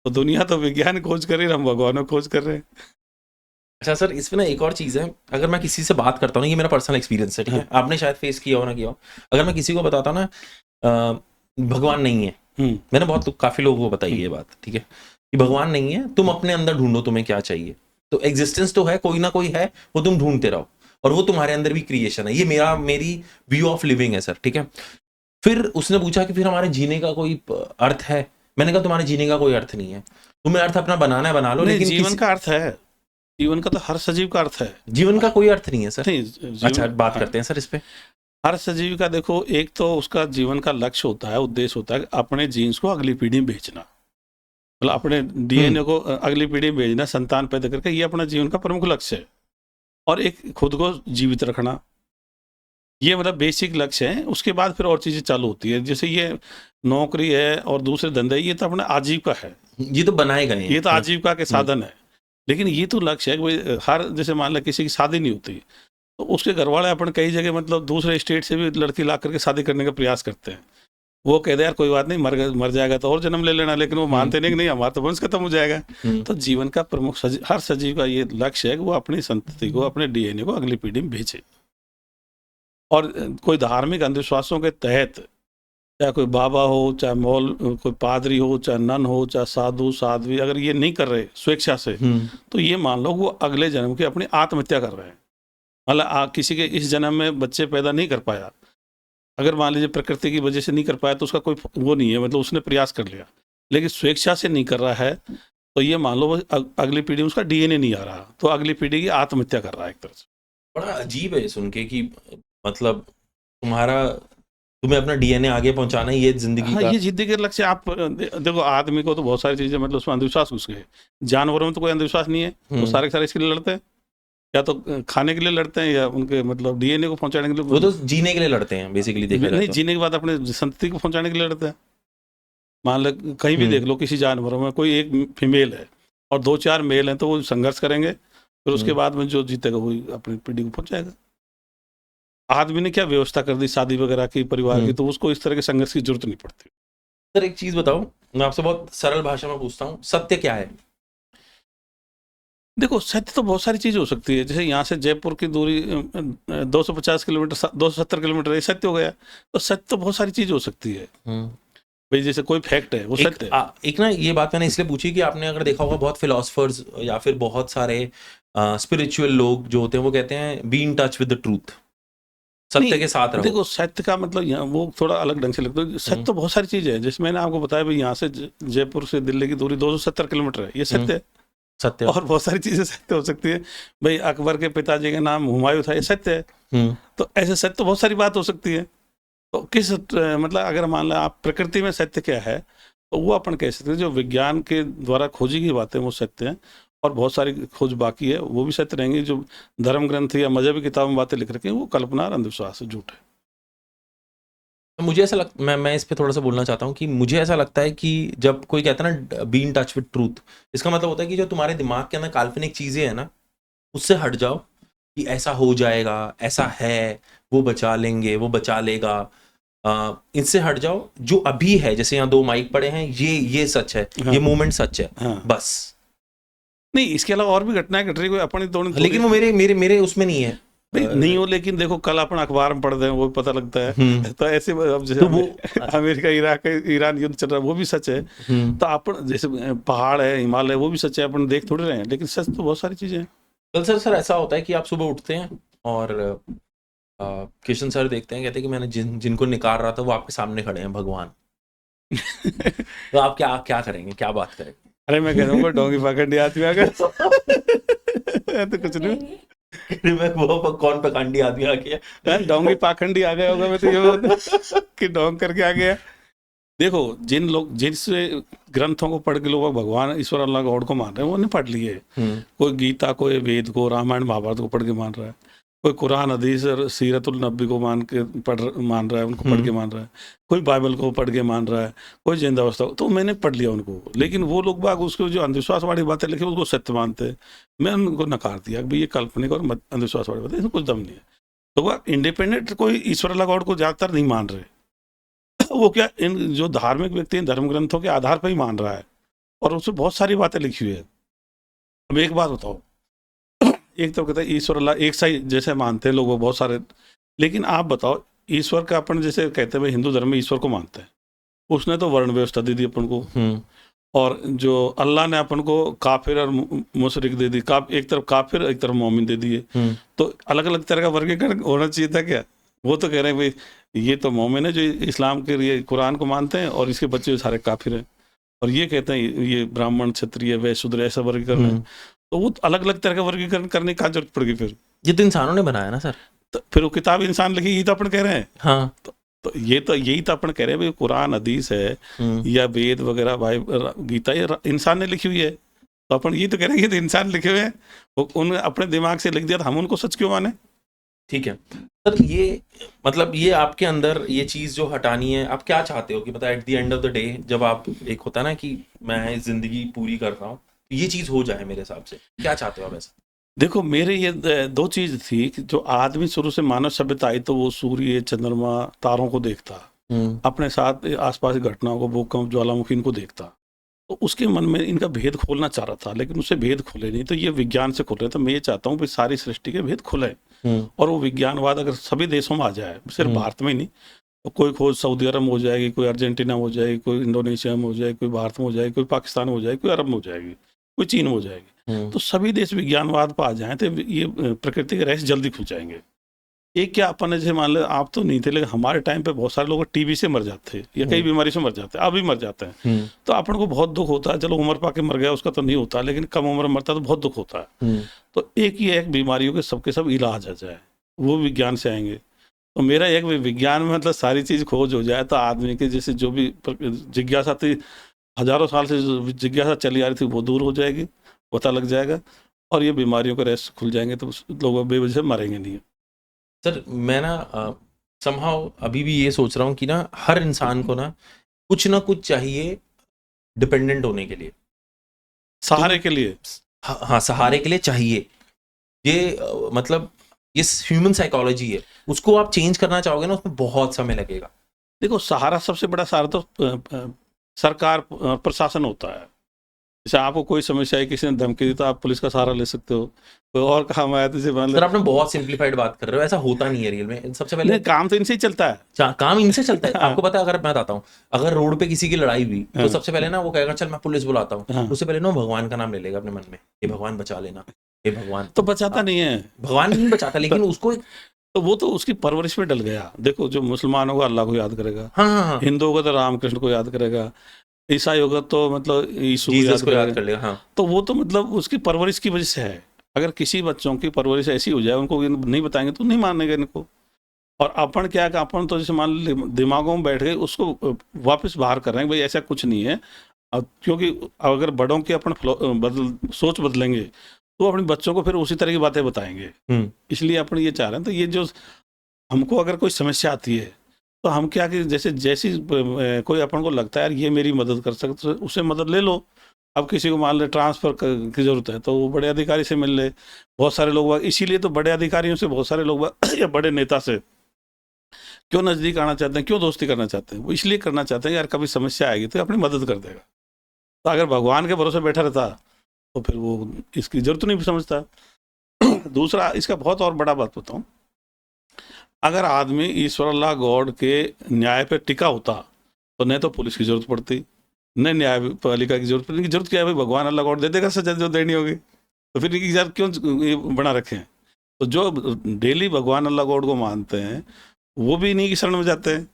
तो दुनिया तो विज्ञान खोज कर रही है, हम भगवान को खोज कर रहे हैं। अच्छा सर, इसमें ना एक और चीज़ है, अगर मैं किसी से बात करता हूँ ना, ये मेरा पर्सनल एक्सपीरियंस है, ठीक है, आपने शायद फेस किया हो ना किया हो, अगर मैं किसी को बताता हूँ ना भगवान नहीं है, मैंने बहुत काफ़ी लोगों को बताई है ये बात, ठीक है, कि भगवान नहीं है, तुम अपने अंदर ढूंढो तुम्हें क्या चाहिए। तो एग्जिस्टेंस तो है, कोई ना कोई है, वो तुम ढूंढते रहो, और वो तुम्हारे अंदर भी क्रिएशन है। ये मेरी व्यू ऑफ लिविंग है सर, ठीक है। फिर उसने पूछा कि फिर हमारे जीने का कोई अर्थ है? मैंने कहा तुम्हारे जीने का कोई अर्थ नहीं है, तुम्हें अर्थ अपना बनाना है बना लो, नहीं, लेकिन जीवन का अर्थ है, जीवन का तो हर सजीव का अर्थ है। जीवन का कोई अर्थ नहीं है सर। नहीं, अच्छा, जीवन बात करते हैं सर इस पे। हर सजीव का देखो, एक तो उसका जीवन का लक्ष्य होता है, उद्देश्य होता है अपने जीन्स को अगली पीढ़ी में भेजना, मतलब अपने डीएनए को अगली पीढ़ी में भेजना, संतान पैदा करके, ये अपना जीवन का प्रमुख लक्ष्य है। और एक खुद को जीवित रखना, ये मतलब बेसिक लक्ष्य है। उसके बाद फिर और चीज़ें चालू होती है, जैसे ये नौकरी है और दूसरे धंधे, ये तो अपना आजीविका है, ये तो बनाए गए हैं, ये तो आजीविका के साधन है। लेकिन ये तो लक्ष्य है कि भाई हर, जैसे मान लो किसी की शादी नहीं होती, तो उसके घर वाले अपन कई जगह मतलब दूसरे स्टेट से भी लड़की ला करके शादी करने का प्रयास करते हैं। वो कहते हैं यार कोई बात नहीं, मर जाएगा तो और जन्म ले लेना, लेकिन वो मानते नहीं कि नहीं, हमारा तो वंश खत्म हो जाएगा। तो जीवन का प्रमुख हर सजीव का ये लक्ष्य है कि वो अपनी संतति को, अपने डीएनए को अगली पीढ़ी में भेजे। और कोई धार्मिक अंधविश्वासों के तहत, चाहे कोई बाबा हो, चाहे कोई पादरी हो, चाहे नन हो, चाहे साधु साध्वी, अगर ये नहीं कर रहे स्वेच्छा से, तो ये मान लो वो अगले जन्म की अपनी आत्महत्या कर रहे हैं। मतलब किसी के इस जन्म में बच्चे पैदा नहीं कर पाया, अगर मान लीजिए प्रकृति की वजह से नहीं कर पाया, तो उसका कोई वो नहीं है, मतलब उसने प्रयास कर लिया, लेकिन स्वेच्छा से नहीं कर रहा है, तो ये मान लो वो अगली पीढ़ी में उसका डीएनए नहीं आ रहा, तो अगली पीढ़ी की आत्महत्या कर रहा है एक तरह से। बड़ा अजीब है सुन के कि मतलब तुम्हें अपना डीएनए आगे पहुंचाना ही ये जिंदगी हाँ, का। ये जिद्दी के लक्ष्य। आप देखो, आदमी को तो बहुत सारी चीजें, मतलब उसमें अंधविश्वास घुस गए। जानवरों में तो कोई अंधविश्वास नहीं है, वो सारे के सारे इसके लिए लड़ते हैं, या तो खाने के लिए लड़ते हैं, या उनके मतलब डीएनए को पहुंचाने के लिए। वो तो जीने के लिए लड़ते हैं बेसिकली, देखा जाए नहीं, तो। जीने के बाद अपने संतति को पहुंचाने के लिए लड़ते हैं। मान लो कहीं भी देख लो, किसी जानवरों में कोई एक फीमेल है और 2-4 मेल हैं, तो वो संघर्ष करेंगे, फिर उसके बाद में जो जीतेगा वही अपनी पीढ़ी को पहुंचाएगा। आदमी ने क्या व्यवस्था कर दी शादी वगैरह की, परिवार की, तो उसको इस तरह के संघर्ष की जरूरत नहीं पड़ती। सर एक चीज बताओ, मैं आपसे बहुत सरल भाषा में पूछता हूँ, सत्य क्या है? देखो, सत्य तो बहुत सारी चीज हो सकती है। जैसे यहाँ से जयपुर की दूरी 250 किलोमीटर, 270 किलोमीटर, ये सत्य हो गया। तो सत्य तो बहुत सारी चीज हो सकती है भाई, जैसे कोई फैक्ट है वो सत्य है। एक ना ये बात मैंने इसलिए पूछी कि आपने अगर देखा होगा, बहुत फिलोसफर्स या फिर बहुत सारे स्पिरिचुअल लोग जो होते हैं, वो कहते हैं be in touch with the truth, सत्य के साथ रहो। देखो, सत्य का मतलब यहाँ वो थोड़ा अलग ढंग से लगता है। सत्य तो बहुत सारी चीजें हैं, जैसे मैंने आपको बताया भाई, यहाँ से जयपुर से दिल्ली की दूरी 270 किलोमीटर है, ये सत्य है। सत्य। और बहुत सारी चीजें सत्य हो सकती है भाई, अकबर के पिताजी का नाम हुमायूं था, ये सत्य है। तो ऐसे सत्य तो बहुत सारी बात हो सकती है। तो किस मतलब अगर मान लो आप प्रकृति में सत्य क्या है, तो वो अपन कह सकते हैं जो विज्ञान के द्वारा खोजी गई बातें वो सत्य हैं, और बहुत सारी खोज बाकी है, वो भी सत्य रहेंगी। जो धर्म ग्रंथ या मजहबी किताब में बातें लिख रखी हैं, वो कल्पना और अंधविश्वास है, झूठ है। तो मुझे ऐसा लगता, मैं इस पे थोड़ा सा बोलना चाहता हूँ कि मुझे ऐसा लगता है कि जब कोई कहता है ना be in touch with truth, इसका मतलब होता है कि जो तुम्हारे दिमाग के अंदर काल्पनिक चीजें हैं ना, उससे हट जाओ कि ऐसा हो जाएगा, ऐसा है, वो बचा लेंगे, वो बचा लेगा, इनसे हट जाओ। जो अभी है, जैसे यहाँ 2 माइक पड़े हैं, ये सच है, ये मोमेंट सच है, बस। नहीं, इसके अलावा और भी घटनाएं घट रही, कोई अपनी दोनों, लेकिन वो मेरे उसमें नहीं है। नहीं हो, लेकिन देखो कल अपन अखबार में पढ़ रहे हैं, वो भी पता लगता है। तो ऐसे अब जैसे वो अमेरिका इराक ईरान युद्ध चल रहा है, वो भी सच है। तो अपन जैसे पहाड़ है, हिमालय, वो भी सच है, अपन देख थोड़े रहे हैं, लेकिन सच तो बहुत सारी चीजें हैं। कल सर ऐसा होता है कि आप सुबह उठते हैं और किशन सर देखते हैं, कहते हैं कि मैंने जिनको निकाल रहा था वो आपके सामने खड़े हैं, भगवान। तो आप क्या करेंगे, क्या बात करेंगे? अरे मैं कह रहा हूँ डोंगी पकड़ आदमी आ गया तो कुछ नहीं, मैं वो कौन पखंडी आदमी आ गया, डोंगी पाखंडी आ गया होगा, मैं तो ये कि डोंग करके आ गया। देखो, जिस ग्रंथों को पढ़ के लोग भगवान ईश्वर अल्लाह गॉड को मान रहे हैं, वो नहीं पढ़ लिए। कोई गीता, कोई वेद को, रामायण महाभारत को पढ़ के मान रहा है, कोई कुरान हदीस और सीरतुल नबी को मान रहा है, उनको पढ़ के मान रहा है, कोई बाइबल को पढ़ के मान रहा है, कोई जिंदावस्था। तो मैंने पढ़ लिया उनको, लेकिन वो लोग बाग उसको जो अंधविश्वास वाली बातें लिखी उसको सत्य मानते हैं। मैं उनको नकार दिया कि ये काल्पनिक और अंधविश्वास वाली बातें, इसमें कुछ दम नहीं है। तो वह इंडिपेंडेंट कोई ईश्वर अल्लाह गॉड को ज़्यादातर नहीं मान रहे। वो क्या, इन जो धार्मिक व्यक्ति हैं धर्म ग्रंथों के आधार पर ही मान रहा है, और उसमें बहुत सारी बातें लिखी हुई है। अब एक बात बताओ, एक तो कहते हैं ईश्वर अल्लाह एक सा जैसे मानते हैं लोग वो बहुत सारे, लेकिन आप बताओ ईश्वर का अपन जैसे कहते हैं भाई हिंदू धर्म में ईश्वर को मानते हैं, उसने तो वर्ण व्यवस्था दे दी अपन को, और जो अल्लाह ने अपन को काफिर और मुशरिक दे दी, एक तरफ काफिर एक तरफ मोमिन दे दिए। तो अलग अलग तरह का वर्गीकरण होना चाहिए था क्या? वो तो कह रहे हैं भाई ये तो मोमिन है जो इस्लाम के लिए कुरान को मानते हैं, और इसके बच्चे सारे काफिर हैं, और ये कहते हैं ये ब्राह्मण क्षत्रिय वैश्य शूद्र ऐसा वर्गीकरण है। तो वो अलग अलग तरह का वर्गीकरण करने की जरूरत पड़ेगी फिर? ये तो इंसानों ने बनाया ना सर। तो फिर वो किताब इंसान लिखी, ये तो अपन कह रहे हैं। हाँ, तो यही तो अपन कह रहे हैं भाई कुरान हदीस है या वेद वगैरह भाई गीता ये इंसान ने लिखी हुई है, तो अपन ये तो कह रहे हैं ये तो इंसान लिखे हुए हैं, वो उन्होंने अपने दिमाग से लिख दिया, तो हम उनको सच क्यों माने? ठीक है सर, ये मतलब ये आपके अंदर ये चीज जो हटानी है, आप क्या चाहते हो कि मतलब at the end of the day जब आप एक होता है ना कि मैं जिंदगी पूरी कर रहा हूँ, ये चीज हो जाए मेरे हिसाब से, क्या चाहते हो आप ऐसा? देखो मेरे ये दो चीज थी कि जो आदमी शुरू से मानव सभ्यता आई तो वो सूर्य चंद्रमा तारों को देखता, अपने साथ आसपास की घटनाओं को, भूकंप ज्वालामुखी इनको देखता, तो उसके मन में इनका भेद खोलना चाह रहा था, लेकिन उससे भेद खोले नहीं, तो ये विज्ञान से खोल रहे। तो मैं ये चाहता हूँ कि सारी सृष्टि के भेद खुले, और वो विज्ञानवाद अगर सभी देशों में आ जाए, सिर्फ भारत में ही नहीं, तो कोई खोज सऊदी अरब में हो जाएगी, कोई अर्जेंटीना में हो जाएगी, कोई इंडोनेशिया में हो जाएगी, कोई भारत में हो जाएगी, कोई पाकिस्तान में हो जाएगी, कोई अरब में हो जाएगी, कोई चीन में हो जाएगी, तो सभी देश विज्ञानवाद पर आ जाएं तो ये प्रकृति के रहस्य जल्दी खुल जाएंगे। एक क्या अपन जैसे मान लो आप तो नहीं थे, लेकिन हमारे टाइम पे बहुत सारे लोग टीबी से मर जाते हैं या कई बीमारी से मर जाते हैं, अभी मर जाते हैं, तो अपन को बहुत दुख होता है। चलो उम्र पाके मर गया उसका तो नहीं होता, लेकिन कम उम्र में मरता तो बहुत दुख होता है। तो एक बीमारियों के सबके सब इलाज आ जाए, वो विज्ञान से आएंगे। तो मेरा एक विज्ञान में मतलब सारी चीज खोज हो जाए, तो आदमी के जैसे जो भी जिज्ञासा थी, हजारों साल से जिज्ञासा चली आ रही थी, वो दूर हो जाएगी, पता लग जाएगा, और ये बीमारियों के रहस्य खुल जाएंगे, तो लोग बेवजह से मरेंगे नहीं। सर मैं ना समहाउ अभी भी ये सोच रहा हूँ कि ना हर इंसान को ना कुछ चाहिए डिपेंडेंट होने के लिए, सहारे के लिए। हाँ, सहारे के लिए चाहिए। ये मतलब ये ह्यूमन साइकोलॉजी है, उसको आप चेंज करना चाहोगे ना, उसमें बहुत समय लगेगा। देखो सहारा, सबसे बड़ा सहारा तो सरकार प्रशासन होता है। जैसे आपको कोई समस्या है, किसी ने धमकी दी, तो आप पुलिस का सहारा ले सकते हो, कोई और काम आया तो सर आपने बहुत सिंप्लीफाइड बात कर रहे हो, ऐसा होता नहीं है रियल में। सबसे पहले काम तो इनसे ही चलता है, काम इनसे चलता है। आपको पता है, अगर मैं बताता हूँ, अगर रोड पे किसी की लड़ाई हुई तो सबसे पहले ना वो कहेगा चल मैं पुलिस बुलाता हूँ, उससे पहले ना भगवान का नाम ले लेगा अपने मन में, ये भगवान बचा लेना, ये भगवान। तो बचाता नहीं है, भगवान नहीं बचाता, लेकिन उसको तो वो तो उसकी परवरिश में डल गया। देखो जो मुसलमान होगा अल्लाह को याद करेगा, हाँ, हिंदू होगा तो राम कृष्ण को याद करेगा, ईसाई होगा तो मतलब यीशु को याद कर लेगा। हाँ, तो वो तो मतलब उसकी परवरिश की वजह से है। अगर किसी बच्चों की परवरिश ऐसी हो जाए, उनको नहीं बताएंगे तो नहीं मानेगा इनको। और अपन क्या है कि अपन तो जैसे मान लो दिमागों में बैठ गए, उसको वापस बाहर कर रहे हैं भाई ऐसा कुछ नहीं है। क्योंकि अगर बड़ों की अपन सोच बदलेंगे तो अपने बच्चों को फिर उसी तरह की बातें बताएंगे। इसलिए अपन ये चाह रहे हैं, तो ये जो हमको अगर कोई समस्या आती है तो हम क्या कि जैसी कोई अपन को लगता है यार ये मेरी मदद कर सकते, तो उससे मदद ले लो। अब किसी को मान ले ट्रांसफर की जरूरत है तो वो बड़े अधिकारी से मिल ले। बहुत सारे लोग, इसीलिए तो बड़े अधिकारियों से बहुत सारे लोग या बड़े नेता से क्यों नजदीक आना चाहते हैं, क्यों दोस्ती करना चाहते हैं? वो इसलिए करना चाहते हैं यार कभी समस्या आएगी तो अपनी मदद कर देगा। तो अगर भगवान के भरोसे बैठा रहता तो फिर वो इसकी जरूरत नहीं समझता। दूसरा इसका बहुत और बड़ा बात बताऊं, अगर आदमी ईश्वर अल्लाह गॉड के न्याय पे टिका होता तो न तो पुलिस की जरूरत पड़ती, न न्यायपालिका की जरूरत पड़ती। जरूरत क्या है भाई, भगवान अल्लाह गॉड दे देगा सजा जो देनी होगी, तो फिर यार क्यों ये बना रखे हैं? तो जो डेली भगवान अल्लाह गॉड को मानते हैं वो भी इन्हीं की शरण में जाते हैं।